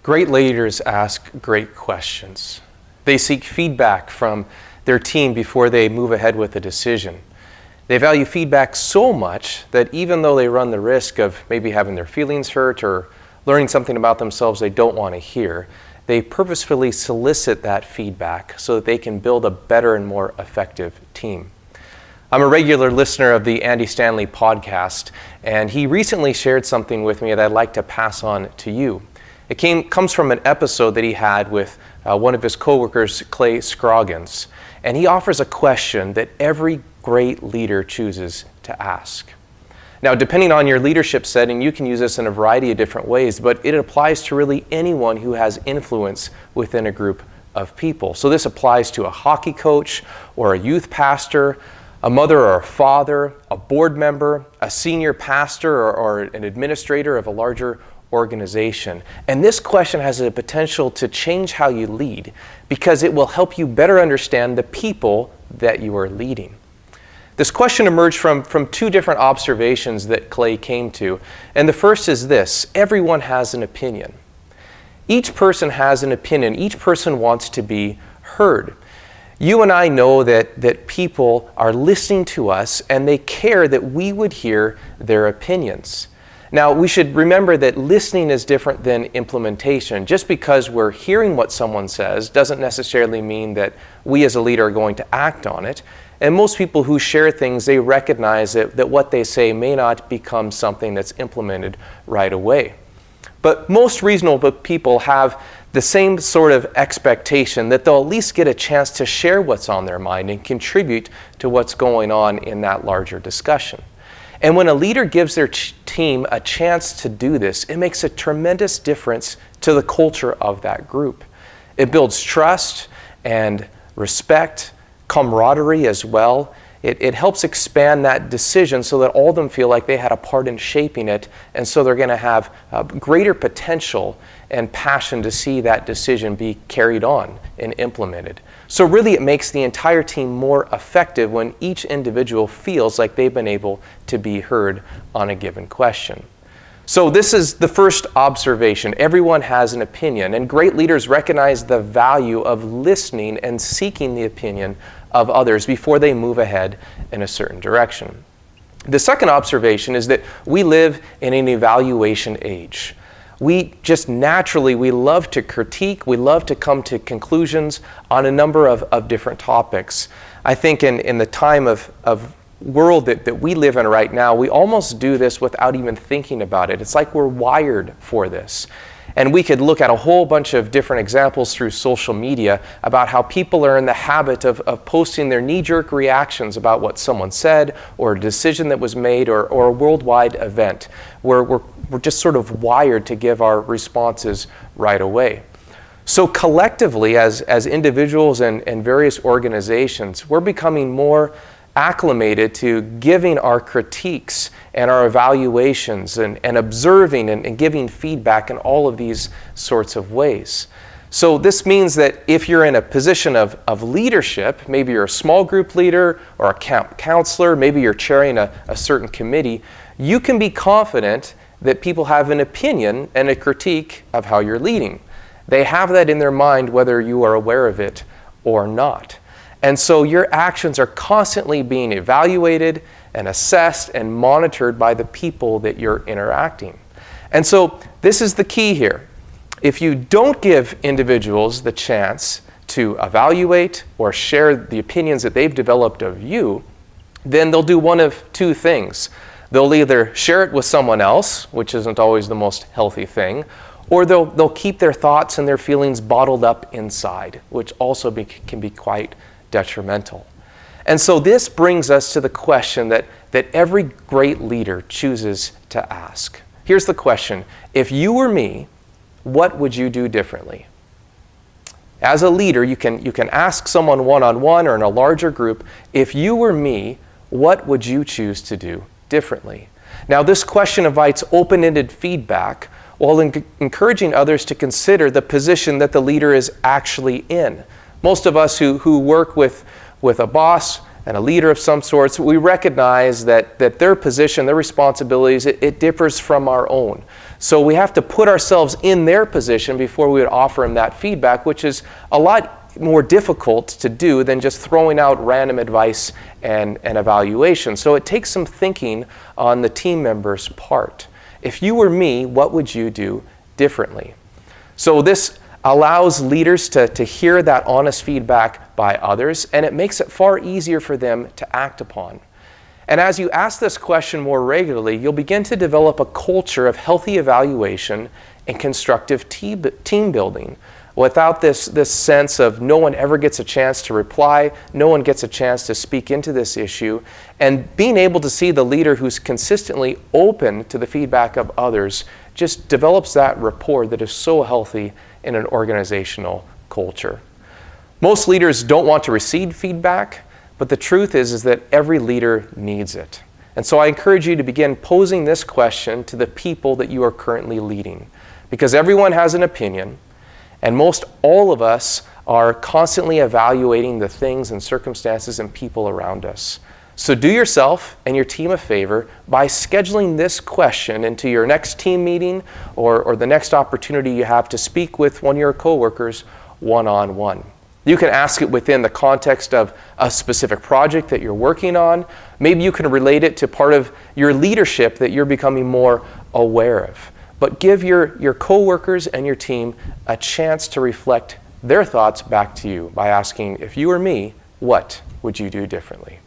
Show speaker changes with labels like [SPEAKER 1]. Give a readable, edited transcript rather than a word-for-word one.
[SPEAKER 1] Great leaders ask great questions. They seek feedback from their team before they move ahead with a decision. They value feedback so much that even though they run the risk of maybe having their feelings hurt or learning something about themselves they don't want to hear, they purposefully solicit that feedback so that they can build a better and more effective team. I'm a regular listener of the Andy Stanley podcast, and he recently shared something with me that I'd like to pass on to you. It comes from an episode that he had with one of his coworkers, Clay Scroggins, and he offers a question that every great leader chooses to ask. Now, depending on your leadership setting, you can use this in a variety of different ways, but it applies to really anyone who has influence within a group of people. So this applies to a hockey coach or a youth pastor, a mother or a father, a board member, a senior pastor or an administrator of a larger organization. And this question has the potential to change how you lead because it will help you better understand the people that you are leading. This question emerged from two different observations that Clay came to. And the first is this: everyone has an opinion. Each person has an opinion. Each person wants to be heard. You and I know that people are listening to us and they care that we would hear their opinions. Now, we should remember that listening is different than implementation. Just because we're hearing what someone says doesn't necessarily mean that we as a leader are going to act on it. And most people who share things, they recognize that what they say may not become something that's implemented right away. But most reasonable people have the same sort of expectation that they'll at least get a chance to share what's on their mind and contribute to what's going on in that larger discussion. And when a leader gives their team a chance to do this, it makes a tremendous difference to the culture of that group. It builds trust and respect, camaraderie as well. It helps expand that decision so that all of them feel like they had a part in shaping it, and so they're going to have greater potential and passion to see that decision be carried on and implemented. So really it makes the entire team more effective when each individual feels like they've been able to be heard on a given question. So this is the first observation. Everyone has an opinion, and great leaders recognize the value of listening and seeking the opinion of others before they move ahead in a certain direction. The second observation is that we live in an evaluation age. We love to critique, we love to come to conclusions on a number of different topics. I think in the time of world that we live in right now, we almost do this without even thinking about it. It's like we're wired for this. And we could look at a whole bunch of different examples through social media about how people are in the habit of posting their knee-jerk reactions about what someone said or a decision that was made or a worldwide event where we're just sort of wired to give our responses right away. So collectively, as individuals and various organizations, we're becoming more acclimated to giving our critiques and our evaluations and observing and giving feedback in all of these sorts of ways. So this means that if you're in a position of leadership, maybe you're a small group leader or a camp counselor, maybe you're chairing a certain committee, you can be confident that people have an opinion and a critique of how you're leading. They have that in their mind whether you are aware of it or not. And so your actions are constantly being evaluated and assessed and monitored by the people that you're interacting. And so this is the key here. If you don't give individuals the chance to evaluate or share the opinions that they've developed of you, then they'll do one of two things. They'll either share it with someone else, which isn't always the most healthy thing, or they'll keep their thoughts and their feelings bottled up inside, which also can be quite detrimental. And so this brings us to the question that every great leader chooses to ask. Here's the question: if you were me, what would you do differently? As a leader, you can ask someone one-on-one or in a larger group, if you were me, what would you choose to do differently? Now, this question invites open-ended feedback while encouraging others to consider the position that the leader is actually in. Most of us who work with a boss and a leader of some sorts, we recognize that their position, their responsibilities, it differs from our own. So we have to put ourselves in their position before we would offer them that feedback, which is a lot more difficult to do than just throwing out random advice and evaluation. So it takes some thinking on the team member's part. If you were me, what would you do differently? So this allows leaders to hear that honest feedback by others, and it makes it far easier for them to act upon. And as you ask this question more regularly, you'll begin to develop a culture of healthy evaluation and constructive team building. Without this sense of no one ever gets a chance to reply, no one gets a chance to speak into this issue, and being able to see the leader who's consistently open to the feedback of others just develops that rapport that is so healthy in an organizational culture. Most leaders don't want to receive feedback, but the truth is that every leader needs it. And so I encourage you to begin posing this question to the people that you are currently leading, because everyone has an opinion, and most all of us are constantly evaluating the things and circumstances and people around us. So do yourself and your team a favor by scheduling this question into your next team meeting or the next opportunity you have to speak with one of your coworkers one-on-one. You can ask it within the context of a specific project that you're working on. Maybe you can relate it to part of your leadership that you're becoming more aware of. But give your coworkers and your team a chance to reflect their thoughts back to you by asking, if you were me, what would you do differently?